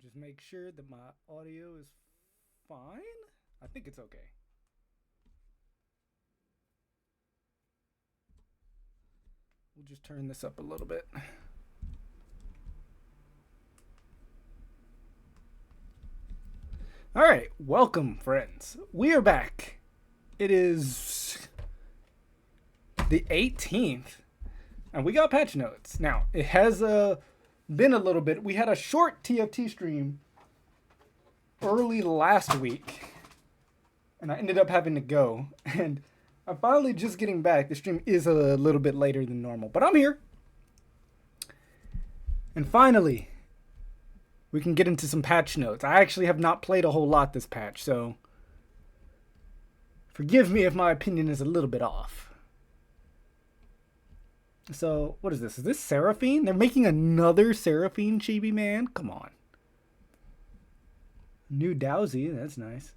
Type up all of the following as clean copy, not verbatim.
just make sure that my audio is fine. I think it's okay. We'll just turn this up a little bit. All right, welcome, friends. We are back. It is the 18th, and we got patch notes. Now, it has been a little bit. We had a short TFT stream early last week, and I ended up having to go. And I'm finally just getting back. The stream is a little bit later than normal, but I'm here. And finally, we can get into some patch notes. I actually have not played a whole lot this patch, so forgive me if my opinion is a little bit off. So, what is this? Is this Seraphine? They're making another Seraphine chibi, man? Come on. New Dowsy, that's nice.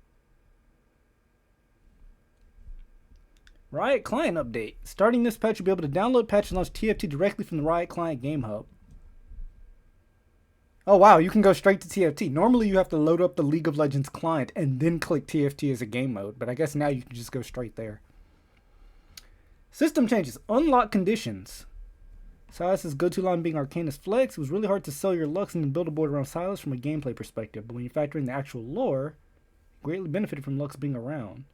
Riot Client update. Starting this patch, you'll be able to download patch and launch TFT directly from the Riot Client Game Hub. Oh wow, you can go straight to TFT. Normally you have to load up the League of Legends client and then click TFT as a game mode, but I guess now you can just go straight there. System changes. Unlock conditions. SYLAS' go-to line being Arcanist Flex. It was really hard to sell your Lux and build a board around SYLAS from a gameplay perspective, but when you factor in the actual lore, greatly benefited from Lux being around.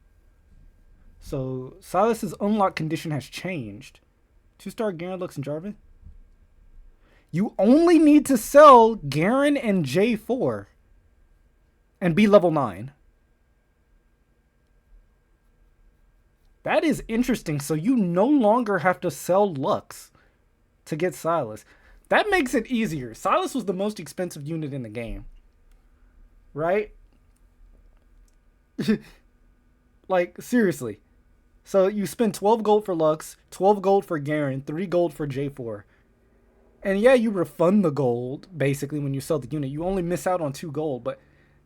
So SYLAS' unlock condition has changed. 2-star Garen, Lux, and Jarvan. You only need to sell Garen and J4 and be level 9. That is interesting. So you no longer have to sell Lux to get SYLAS. That makes it easier. SYLAS was the most expensive unit in the game. Right? Like, seriously. So you spend 12 gold for Lux, 12 gold for Garen, 3 gold for J4. And yeah, you refund the gold, basically, when you sell the unit. You only miss out on 2 gold, but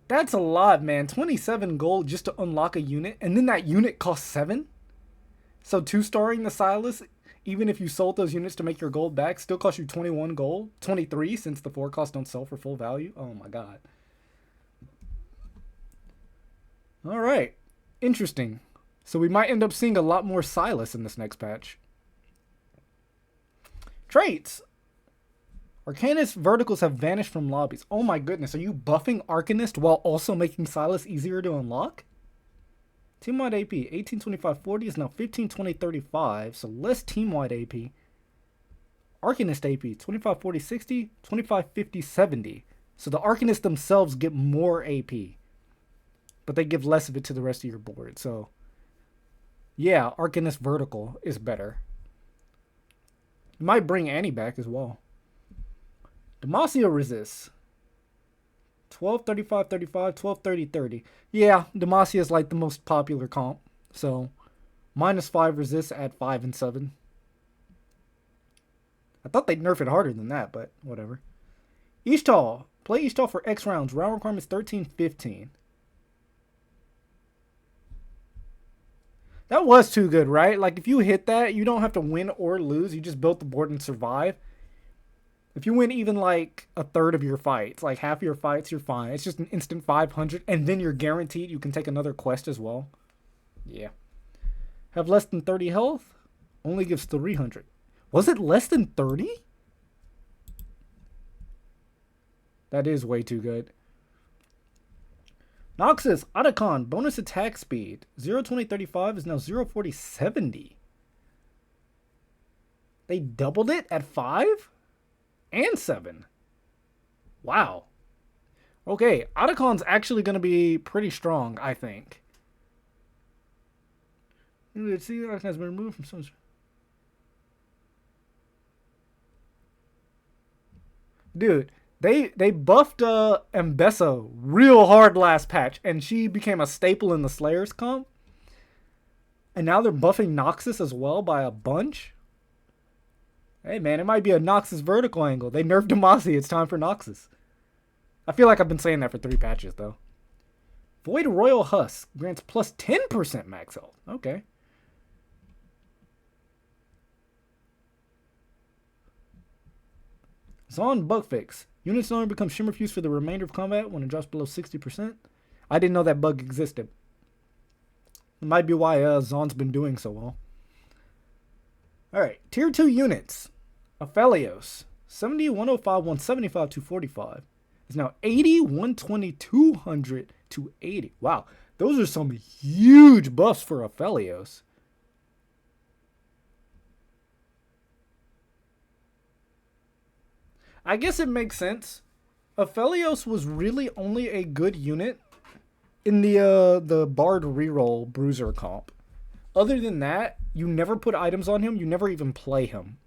that's a lot, man. 27 gold just to unlock a unit, and then that unit costs 7? So 2-starring the SYLAS, even if you sold those units to make your gold back, still costs you 21 gold. 23, since the 4 costs don't sell for full value. Oh my god. Alright. Interesting. So we might end up seeing a lot more SYLAS in this next patch. Traits. Arcanist verticals have vanished from lobbies. Oh my goodness, are you buffing Arcanist while also making SYLAS easier to unlock? Team-wide AP, 18-25-40 is now 15-20-35, so less team-wide AP. Arcanist AP, 25-40-60, 25-50-70. So the Arcanists themselves get more AP, but they give less of it to the rest of your board. So yeah, Arcanist vertical is better. It might bring Annie back as well. Demacia resists. 12-35-35, 12-30-30. Yeah, Demacia is like the most popular comp. So, -5 resists at 5 and 7. I thought they'd nerf it harder than that, but whatever. Ishtal. Play Ishtal for X rounds. Round requirements 13-15. That was too good, right? Like, if you hit that, you don't have to win or lose. You just built the board and survive. If you win even like a third of your fights, like half of your fights, you're fine. It's just an instant 500, and then you're guaranteed you can take another quest as well. Yeah. Have less than 30 health? Only gives 300. Was it less than 30? That is way too good. Noxus, Otacon, bonus attack speed. 0-20-35 is now 0-40-70. They doubled it at 5? And 7. Wow. Okay, Otacon's actually going to be pretty strong, I think. Let's see, Otacon has been removed from some... Dude, they buffed Mbessa real hard last patch, and she became a staple in the Slayers comp. And now they're buffing Noxus as well by a bunch. Hey man, it might be a Noxus vertical angle. They nerfed Demacia. It's time for Noxus. I feel like I've been saying that for 3 patches though. Void Royal Husk grants plus 10% max health. Okay. Zon bug fix. Units no longer become shimmer fused for the remainder of combat when it drops below 60%. I didn't know that bug existed. It might be why Zon's been doing so well. Alright, tier 2 units. Aphelios. 70, 105, 175, 245. Is now 80, 120, 200, 280. Wow, those are some huge buffs for Aphelios. I guess it makes sense. Aphelios was really only a good unit in the Bard reroll Bruiser comp. Other than that, you never put items on him. You never even play him.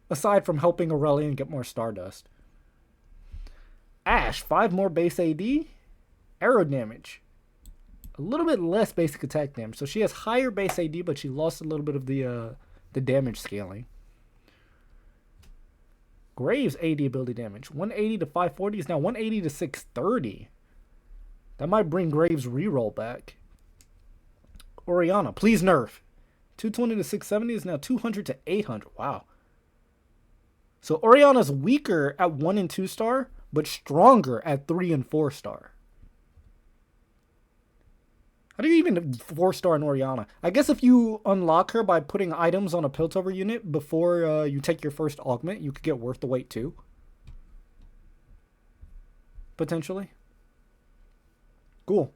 Aside from helping Aurelian get more Stardust. Ashe, 5 more base AD. Arrow damage. A little bit less basic attack damage. So she has higher base AD, but she lost a little bit of the damage scaling. Graves AD ability damage. 180 to 540 is now 180 to 630. That might bring Graves reroll back. Orianna, please nerf. 220 to 670 is now 200 to 800. Wow. So Orianna's weaker at 1 and 2 star, but stronger at 3 and 4 star. How do you even 4 star in Orianna? I guess if you unlock her by putting items on a Piltover unit before you take your first augment, you could get worth the wait too. Potentially. Cool.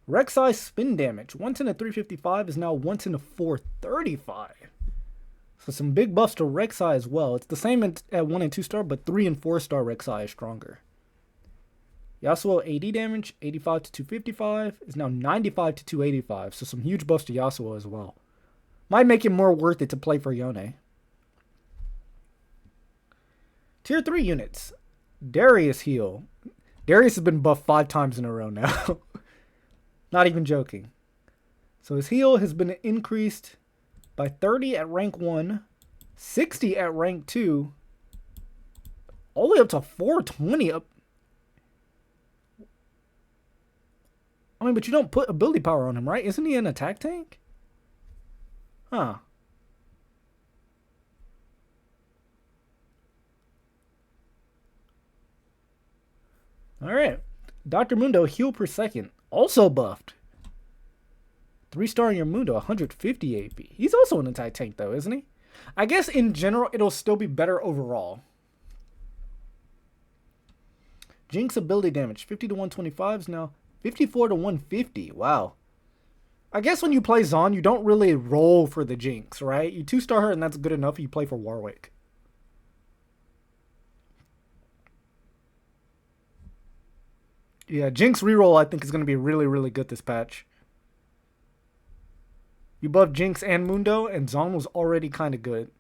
Rek'Sai spin damage. 110 to 355 is now 110 to 435. So some big buffs to Rek'Sai as well. It's the same at 1 and 2 star, but 3 and 4 star Rek'Sai is stronger. Yasuo 80 damage, 85 to 255, is now 95 to 285. So some huge buffs to Yasuo as well. Might make it more worth it to play for Yone. Tier 3 units. Darius heal. Darius has been buffed 5 times in a row now. Not even joking. So his heal has been increased by 30 at rank 1, 60 at rank 2, all the way up to 420 up. I mean, but you don't put ability power on him, right? Isn't he an attack tank? Huh. Alright. Dr. Mundo, heal per second. Also buffed. 3 star in your Mundo, 150 AP. He's also an attack tank though, isn't he? I guess in general, it'll still be better overall. Jinx ability damage, 50 to 125 is now 54 to 150. Wow. I guess when you play Zon, you don't really roll for the Jinx, right? You 2-star her and that's good enough. You play for Warwick. Yeah, Jinx reroll I think is going to be really, really good this patch. You buff Jinx and Mundo, and Zon was already kind of good.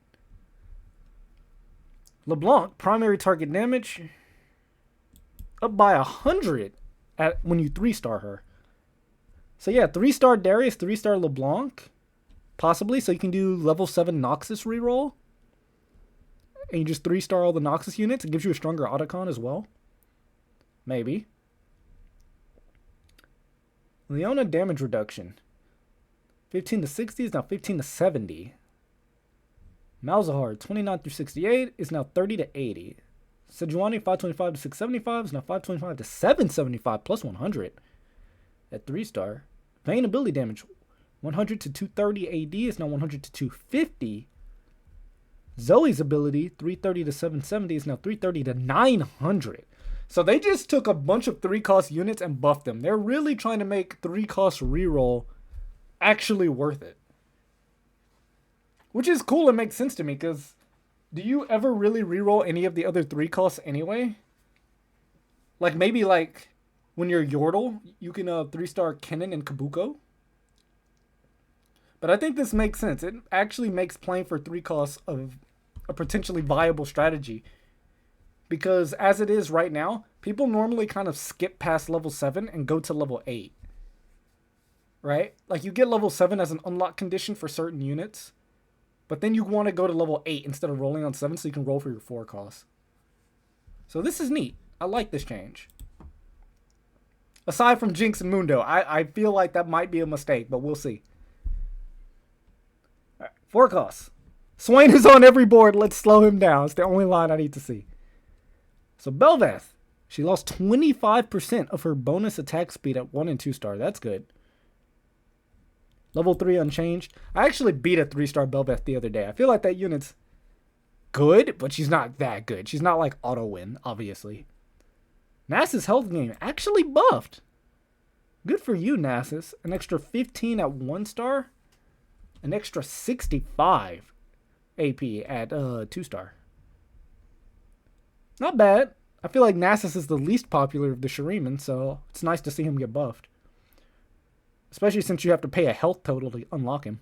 LeBlanc, primary target damage, up by 100 when you 3-star her. So yeah, 3-star Darius, 3-star LeBlanc, possibly. So you can do level 7 Noxus reroll. And you just 3-star all the Noxus units. It gives you a stronger Otacon as well. Maybe. Leona damage reduction. 15 to 60 is now 15 to 70. Malzahar, 29 through 68 is now 30 to 80. Sejuani, 525 to 675 is now 525 to 775 plus 100 at 3-star. Vayne ability damage, 100 to 230 AD is now 100 to 250. Zoe's ability, 330 to 770 is now 330 to 900. So they just took a bunch of 3-cost units and buffed them. They're really trying to make 3-cost reroll actually worth it. Which is cool and makes sense to me, because do you ever really reroll any of the other 3-costs anyway? Like maybe like when you're Yordle, you can 3-star Kennen and Kabuko. But I think this makes sense. It actually makes playing for 3 costs of a potentially viable strategy. Because as it is right now, people normally kind of skip past level 7 and go to level 8. Right? Like you get level 7 as an unlock condition for certain units. But then you want to go to level 8 instead of rolling on 7 so you can roll for your 4 costs. So this is neat. I like this change. Aside from Jinx and Mundo, I feel like that might be a mistake, but we'll see. All right, 4 costs. Swain is on every board. Let's slow him down. It's the only line I need to see. So Belveth, she lost 25% of her bonus attack speed at 1 and 2 star. That's good. Level 3 unchanged. I actually beat a 3-star Belveth the other day. I feel like that unit's good, but she's not that good. She's not like auto win, obviously. Nasus' health gain actually buffed. Good for you, Nasus. An extra 15 at 1 star. An extra 65 AP at 2 star. Not bad. I feel like Nasus is the least popular of the Shuriman, so it's nice to see him get buffed. Especially since you have to pay a health total to unlock him.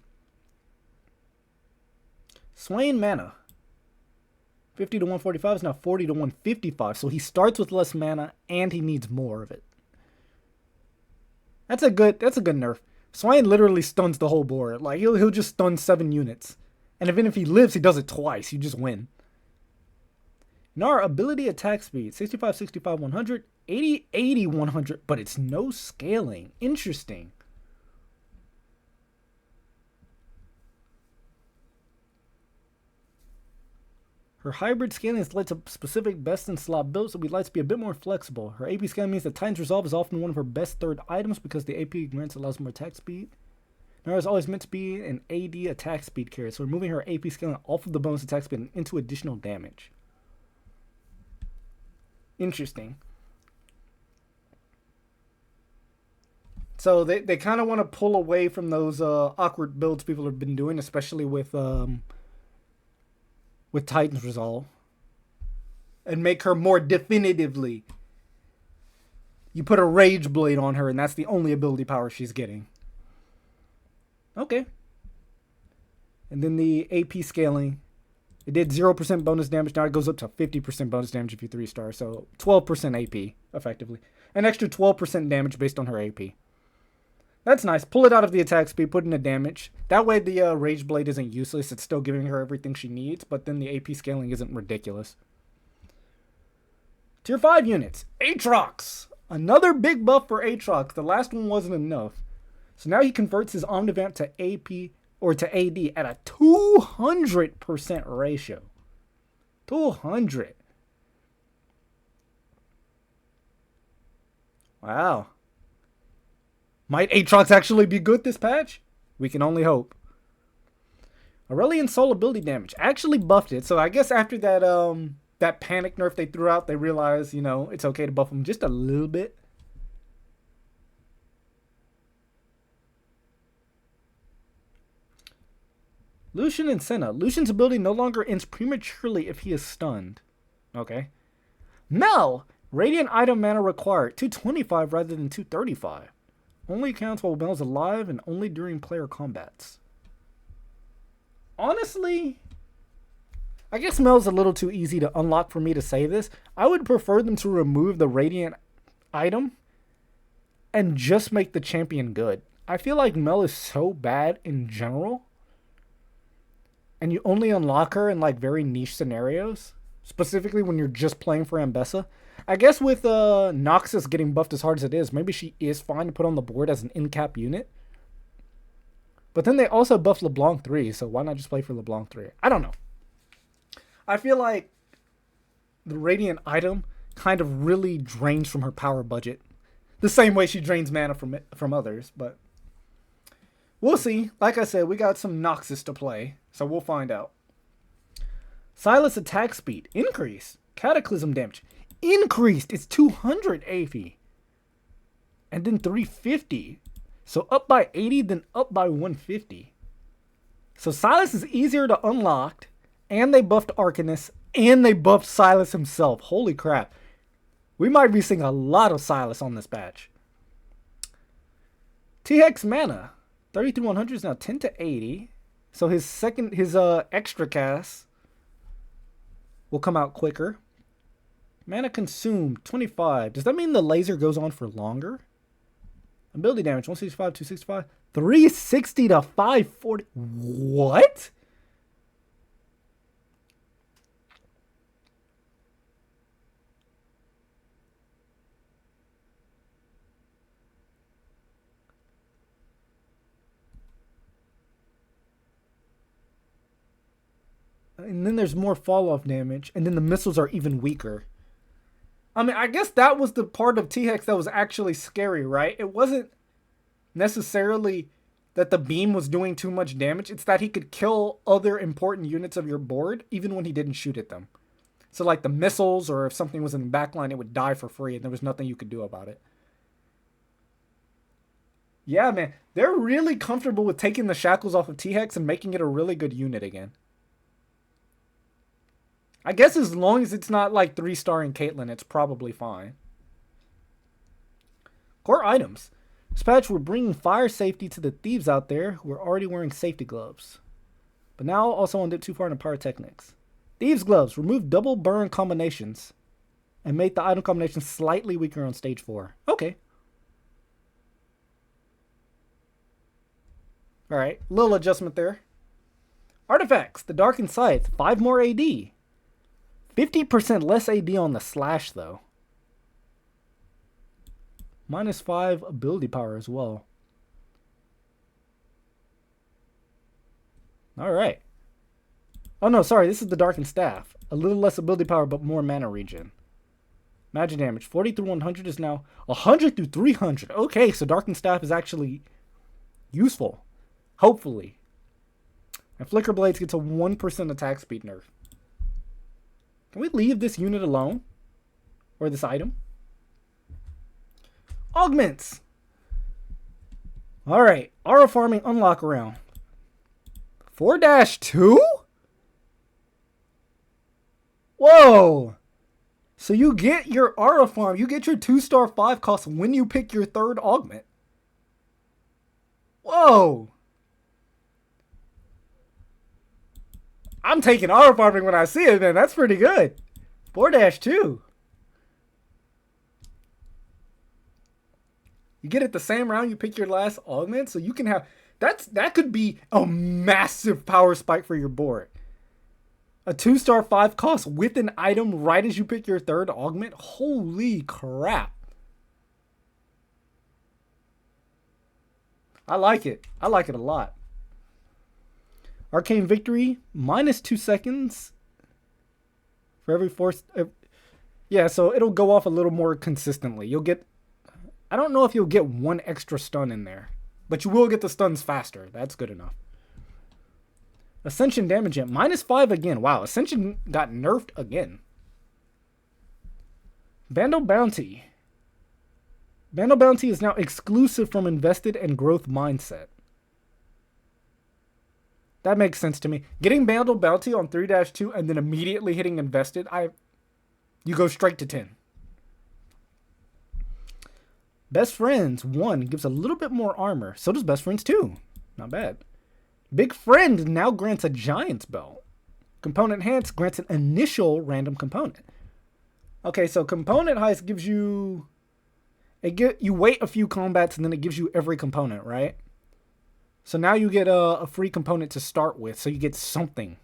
Swain mana. 50 to 145 is now 40 to 155. So he starts with less mana and he needs more of it. That's a good nerf. Swain literally stuns the whole board. Like he'll just stun 7 units. And even if he lives, he does it twice. You just win. Nar ability attack speed 65, 65, 100, 80, 80, 100, but it's no scaling. Interesting. Her hybrid scaling is led to specific best in slot builds, so we'd like to be a bit more flexible. Her AP scaling means that Titan's Resolve is often one of her best third items because the AP grants allows more attack speed. Nara is always meant to be an AD attack speed carrier, so we're moving her AP scaling off of the bonus attack speed and into additional damage. Interesting. So they kind of want to pull away from those awkward builds people have been doing, especially with Titan's Resolve, and make her more definitively. You put a Rage Blade on her, and that's the only ability power she's getting. Okay. And then the AP scaling. It did 0% bonus damage. Now it goes up to 50% bonus damage if you 3-star. So 12% AP, effectively. An extra 12% damage based on her AP. That's nice. Pull it out of the attack speed, put in the damage. That way the Rage Blade isn't useless. It's still giving her everything she needs, but then the AP scaling isn't ridiculous. Tier 5 units. Aatrox. Another big buff for Aatrox. The last one wasn't enough. So now he converts his Omnivamp to AP or to AD at a 200% ratio. 200. Wow. Might Aatrox actually be good this patch? We can only hope. Aurelian Soul ability damage actually buffed it. So I guess after that panic nerf they threw out, they realized, it's okay to buff him just a little bit. Lucian and Senna. Lucian's ability no longer ends prematurely if he is stunned. Okay. Mel! Radiant item mana required. 225 rather than 235. Only counts while Mel's alive and only during player combats. Honestly, I guess Mel's a little too easy to unlock for me to say this. I would prefer them to remove the Radiant item and just make the champion good. I feel like Mel is so bad in general. And you only unlock her in like very niche scenarios. Specifically when you're just playing for Ambessa. I guess with Noxus getting buffed as hard as it is, maybe she is fine to put on the board as an in-cap unit. But then they also buffed LeBlanc 3, so why not just play for LeBlanc 3? I don't know. I feel like the Radiant item kind of really drains from her power budget. The same way she drains mana from others, but we'll see. Like I said, we got some Noxus to play, so we'll find out. SYLAS attack speed increase. Cataclysm damage increased. It's 200 AP. And then 350. So up by 80, then up by 150. So SYLAS is easier to unlock. And they buffed Arcanist. And they buffed SYLAS himself. Holy crap. We might be seeing a lot of SYLAS on this patch. T-Hex mana. 30 through 100 is now 10 to 80. So his extra cast will come out quicker. Mana consumed, 25. Does that mean the laser goes on for longer? Ability damage, 165, 265. 360 to 540. What? And then there's more fall off damage, and then the missiles are even weaker. I mean, I guess that was the part of T-Hex that was actually scary, right? It wasn't necessarily that the beam was doing too much damage. It's that he could kill other important units of your board, even when he didn't shoot at them. So like the missiles, or if something was in the backline, it would die for free, and there was nothing you could do about it. Yeah, man. They're really comfortable with taking the shackles off of T-Hex and making it a really good unit again. I guess as long as it's not like 3-starring Caitlyn, it's probably fine. Core items. Dispatch, we're bringing fire safety to the thieves out there who are already wearing safety gloves. But now also won't dip too far into pyrotechnics. Thieves gloves. Remove double burn combinations and make the item combination slightly weaker on stage 4. Okay. Alright, little adjustment there. Artifacts. The Darkened Scythe. 5 more AD. 50% less AD on the slash, though. -5 ability power as well. Alright. Oh no, sorry, this is the Darkened Staff. A little less ability power, but more mana regen. Magic damage. 40 through 100 is now 100 through 300. Okay, so Darkened Staff is actually useful. Hopefully. And Flicker Blades gets a 1% attack speed nerf. Can we leave this unit alone? Or this item? Augments! Alright, aura farming unlock around. 4-2? Whoa! So you get your aura farm, you get your 2-star 5 cost when you pick your 3rd augment. Whoa! I'm taking aura farming when I see it, man. That's pretty good. 4-2. You get it the same round you pick your last augment, so you can have that could be a massive power spike for your board. A 2-star 5 cost with an item right as you pick your 3rd augment. Holy crap. I like it. I like it a lot. Arcane Victory, -2 seconds for every force. Yeah, so it'll go off a little more consistently. You'll get, I don't know if you'll get 1 extra stun in there, but you will get the stuns faster. That's good enough. Ascension damage at -5 again. Wow, Ascension got nerfed again. Vandal Bounty. Vandal Bounty is now exclusive from Invested and Growth Mindset. That makes sense to me. Getting Vandal Bounty on 3-2 and then immediately hitting Invested, you go straight to 10. Best Friends 1 gives a little bit more armor. So does Best Friends 2. Not bad. Big Friend now grants a Giant's Belt. Component Enhance grants an initial random component. Okay, so Component Heist gives you... you wait a few combats and then it gives you every component, right? So now you get a free component to start with, so you get something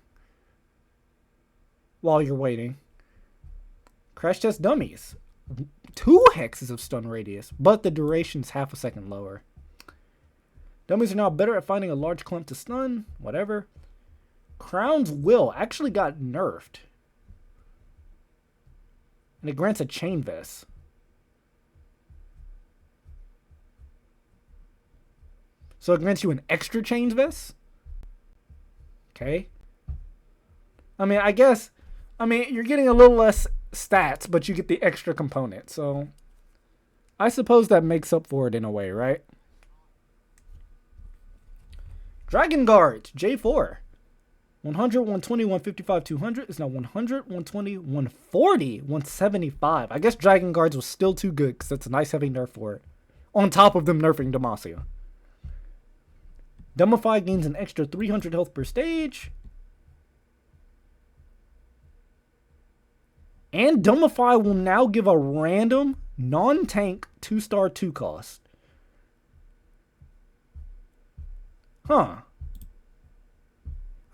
while you're waiting. Crash Test Dummies. 2 hexes of stun radius, but the duration's half a second lower. Dummies are now better at finding a large clump to stun, whatever. Crown's Will actually got nerfed. And it grants a Chain Vest. So it grants you an extra Chain Vest? Okay. I mean, you're getting a little less stats, but you get the extra component. So I suppose that makes up for it in a way, right? Dragon Guards, J4. 100, 120, 155, 200 is now 100, 120, 140, 175. I guess Dragon Guards was still too good because that's a nice heavy nerf for it. On top of them nerfing Demacia. Dumbify gains an extra 300 health per stage. And Dumbify will now give a random non-tank 2-star 2 cost. Huh.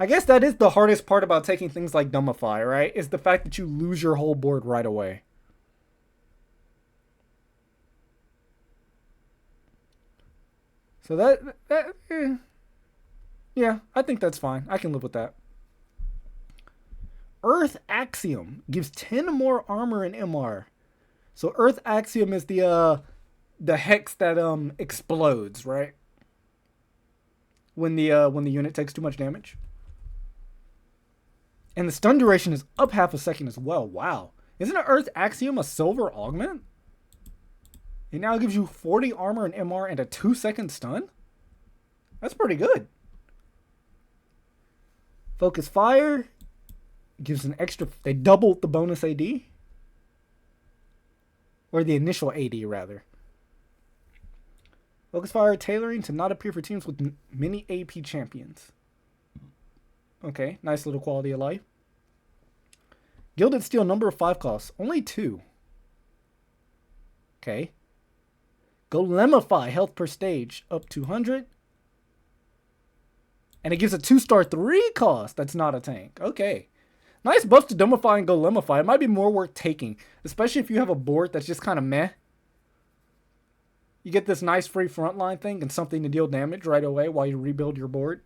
I guess that is the hardest part about taking things like Dumbify, right? Is the fact that you lose your whole board right away. So yeah, I think that's fine. I can live with that. Earth Axiom gives 10 more armor and MR. So Earth Axiom is the hex that explodes, right? When the unit takes too much damage. And the stun duration is up half a second as well. Wow. Isn't an Earth Axiom a silver augment? It now gives you 40 armor and MR and a 2-second stun? That's pretty good. Focus Fire gives an extra... They doubled the bonus AD. Or the initial AD, rather. Focus Fire tailoring to not appear for teams with many AP champions. Okay, nice little quality of life. Gilded Steel, number of 5 costs. Only 2. Okay. Golemify, health per stage, up 200. And it gives a 2-star 3 cost. That's not a tank. Okay. Nice buffs to Domify and Golemify. It might be more worth taking, especially if you have a board that's just kind of meh. You get this nice free frontline thing and something to deal damage right away while you rebuild your board.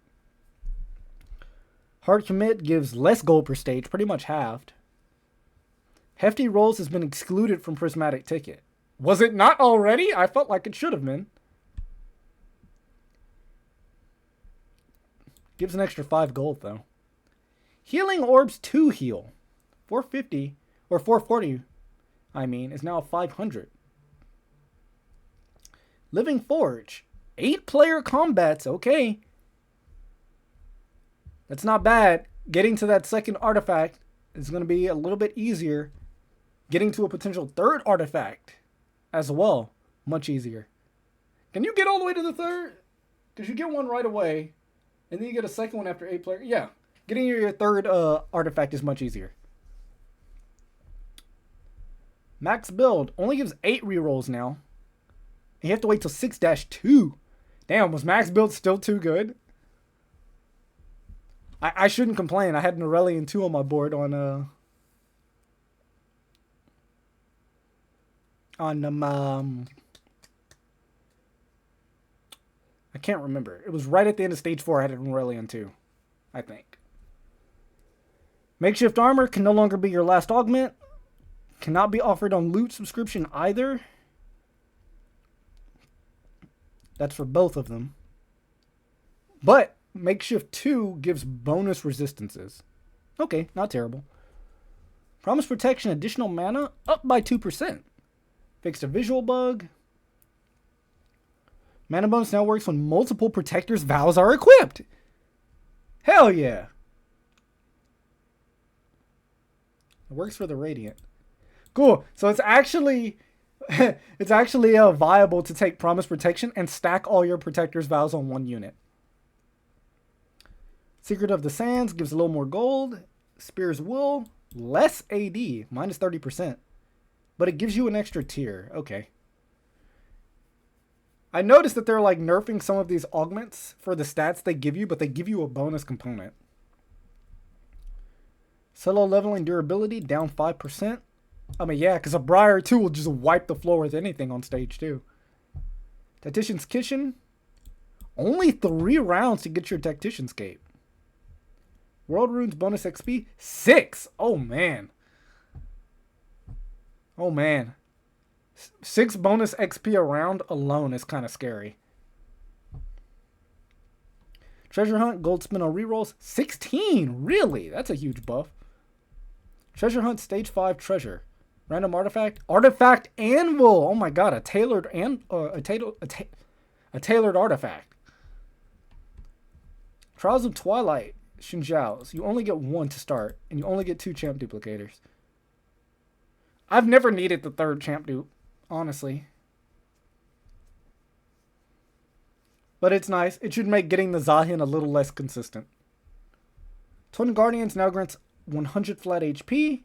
Hard Commit gives less gold per stage, pretty much halved. Hefty Rolls has been excluded from Prismatic Ticket. Was it not already? I felt like it should have been. Gives an extra 5 gold, though. Healing Orbs 2 heal. 450, or 440, I mean, is now 500. Living Forge. 8-player combats, okay. That's not bad. Getting to that second artifact is going to be a little bit easier. Getting to a potential third artifact as well, much easier. Can you get all the way to the third? Because you get one right away, and then you get a second one after 8 players. Yeah, getting your third artifact is much easier. Max build only gives 8 rerolls now. And you have to wait till 6-2. Damn, was max build still too good? I shouldn't complain. I had an Aurelian 2 on my board on I can't remember. It was right at the end of stage 4. I had an Aurelian 2, I think. Makeshift armor can no longer be your last augment. Cannot be offered on loot subscription either. That's for both of them. But Makeshift 2 gives bonus resistances. Okay, not terrible. Promise Protection, additional mana, up by 2%. Fixed a visual bug. Mana bonus now works when multiple Protector's Vows are equipped. Hell yeah. It works for the Radiant. Cool. So it's actually viable to take Promise Protection and stack all your Protector's Vows on one unit. Secret of the Sands gives a little more gold. Spear's Will, less AD, minus 30%. But it gives you an extra tier. Okay. I noticed that they're like nerfing some of these augments for the stats they give you, but they give you a bonus component. Solo leveling durability down 5%. I mean, yeah, because a Briar 2 will just wipe the floor with anything on stage 2. Tactician's Kitchen. Only 3 rounds to get your Tactician's Cape. World Runes bonus XP. 6. Oh, man. Oh, man. 6 bonus XP a round alone is kind of scary. Treasure Hunt, gold spin on rerolls. 16. Really? That's a huge buff. Treasure Hunt, stage 5 treasure. Random artifact. Artifact Anvil. Oh my god, a tailored tailored artifact. Trials of Twilight. Xinjiao's. You only get 1 to start, and you only get 2 champ duplicators. I've never needed the 3rd champ dupe, honestly. But it's nice. It should make getting the Zahin a little less consistent. Twin Guardians now grants 100 flat HP,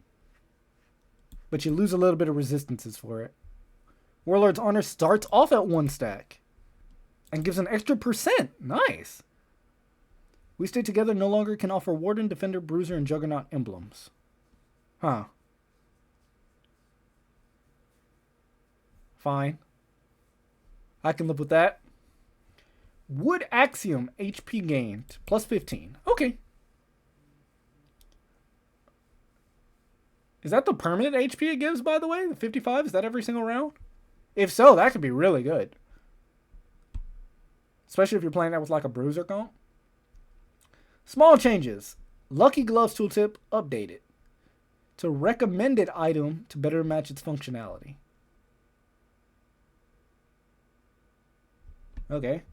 but you lose a little bit of resistances for it. Warlord's Honor starts off at 1 stack and gives an extra %. Nice. We Stay Together no longer can offer Warden, Defender, Bruiser, and Juggernaut emblems. Huh. Fine. I can live with that. Wood Axiom, HP gained, plus 15. Okay. Is that the permanent HP it gives, by the way? The 55? Is that every single round? If so, that could be really good. Especially if you're playing that with like a bruiser comp. Small changes. Lucky Gloves tooltip updated to recommended item to better match its functionality. Okay.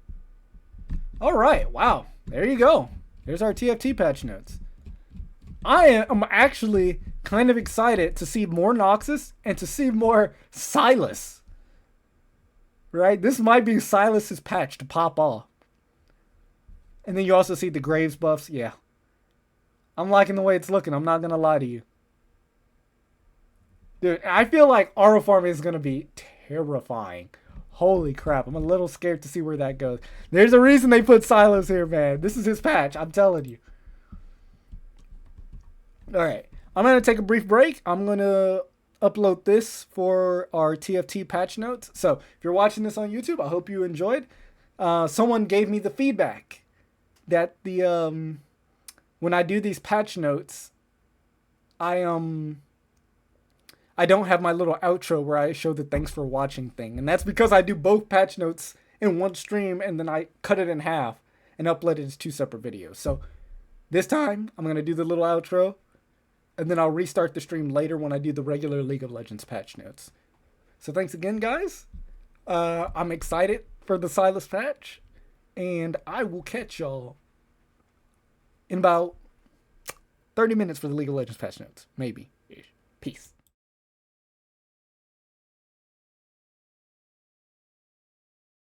All right. Wow. There you go. There's our TFT patch notes. I am actually kind of excited to see more Noxus and to see more SYLAS. Right? This might be SYLAS's patch to pop off. And then you also see the Graves buffs. Yeah. I'm liking the way it's looking. I'm not going to lie to you. Dude, I feel like Aura farming is going to be terrifying. Holy crap. I'm a little scared to see where that goes. There's a reason they put SYLAS here, man. This is his patch. I'm telling you. Alright. I'm going to take a brief break. I'm going to upload this for our TFT patch notes. So, if you're watching this on YouTube, I hope you enjoyed. Someone gave me the feedback that the when I do these patch notes, I don't have my little outro where I show the thanks for watching thing. And that's because I do both patch notes in one stream and then I cut it in half and upload it as 2 separate videos. So this time I'm going to do the little outro and then I'll restart the stream later when I do the regular League of Legends patch notes. So thanks again, guys. I'm excited for the SYLAS patch and I will catch y'all in about 30 minutes for the League of Legends patch notes. Maybe. Peace.